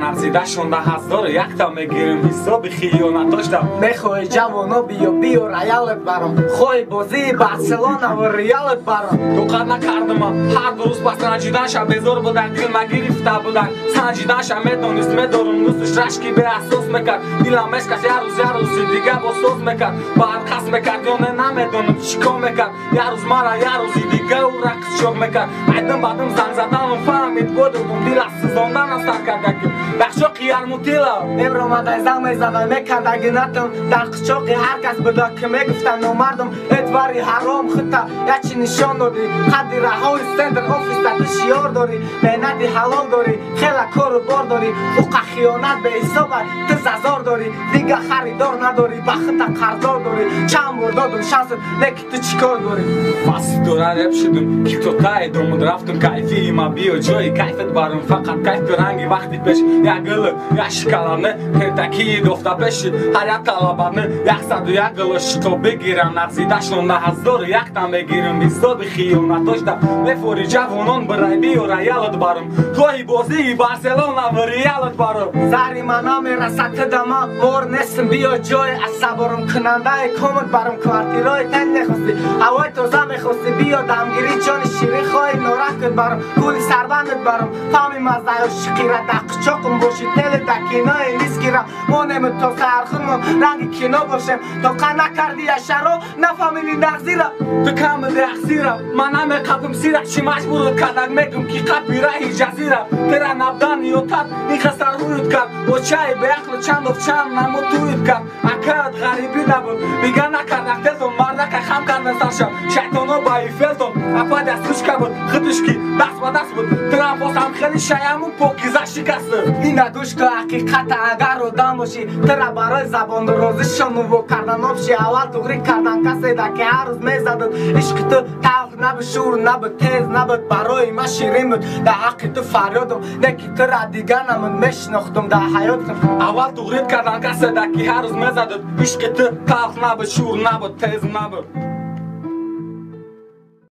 нарзидашон да ҳаздор якта мегирем ҳисоби хиёнатошда. Мехоҳи ҷавоно биёр аялат барам, хоҳи бозии Барселона ва Реалат барам. Тоқат накардама ҳар ду рӯз ба санҷиданша безор будак, дил магирифта будак. Санҷиданша медонист медорум дӯстуш рашки беасос мекард. Дилам мешкаш як рӯзи дига бо соз мекард. Баъд қасд мекард ё не намедонам чӣ кор мекард. Як рӯз мара як рӯзи дига ӯра қисчоқ мекард. Айдам баъдам занг заданам фаҳмид бодудум дилаш сӯзонданам сар кардаки дахшоқи ярмутила. Мемромадай занг мезадай мекардагинатам дар қичоқи ҳар кас буда ки мегуфта номардам. эдвари ҳаром хита ячи нишон додӣ, қадди раҳои сендр офиста ту шиёр дорӣ, меҳнати ҳалол дорӣ, хела кору бор дорӣ, ҳуққа хиёнат беҳисоба ту зазор дорӣ, дига харидор надорӣ, ба хита қарздор дорӣ. чанд бор додум шансат леки ту чӣ кор дорӣ? Бас дора реп шудум ки то таи домуд рафтум кайфи има биё ҷои кайфет барум фақат кайфи ранги вақти пеш як гӯлу як шикаларни пентакии дофта пеши ҳар як талабарни 101 гӯлу шиқо бигирам нарзидашон да ҳаздору якта мегирам ҳисоби хиёнатошда мефори ҷавонон бирай биёра ялат барум хоҳи бозии Барселона ва Реалат барум. заҳри ман намерасад тидама мор нестим биё ҷои аз саборум кунандаи комат барум квартирои тен мехости ҳавои тоза мехости биё дамгирӣ ҷони ширин хоҳи норахкат барум гули сарбандат барум фаҳми маззаё шиқира да қичоқум боши тели да кинои нискира монему то сархунмон ранги кино бошем то қа накарди яшаро нафаҳмиди нағзира ту камиди ақсира ман намеқабдум сира чӣ маҷбурут кардак мегум ки қапи раҳи ҷазира тера набдан ётат иқасар ҳуют кард бо чаи беақлу чандов чанд намо туют кард акаат ғарибӣ набуд бига накардак телтон мардака хам кардан саршав шайтоно ба ифелтон апа дастушка буд хитушки даст ба даст буд тера босам хели шаяму покиза шикасту ина гӯш ку ҳақиқата агар одам бошӣ тера барои забондурозишон нуво кардан обши аввал туғрӣ кардан каседа ки ҳар рӯз мезадуд ишқи ту талх набуд шӯр набуд тез набуд барои ман ширин буд дар ҳаққи ту фарёдум неки тура дига намуд мешинохтум дар ҳаётум аввал туғрит кардан каседа ки ҳар рӯз мезадуд ишқи ту талх набуд шӯр набуд тез набуд.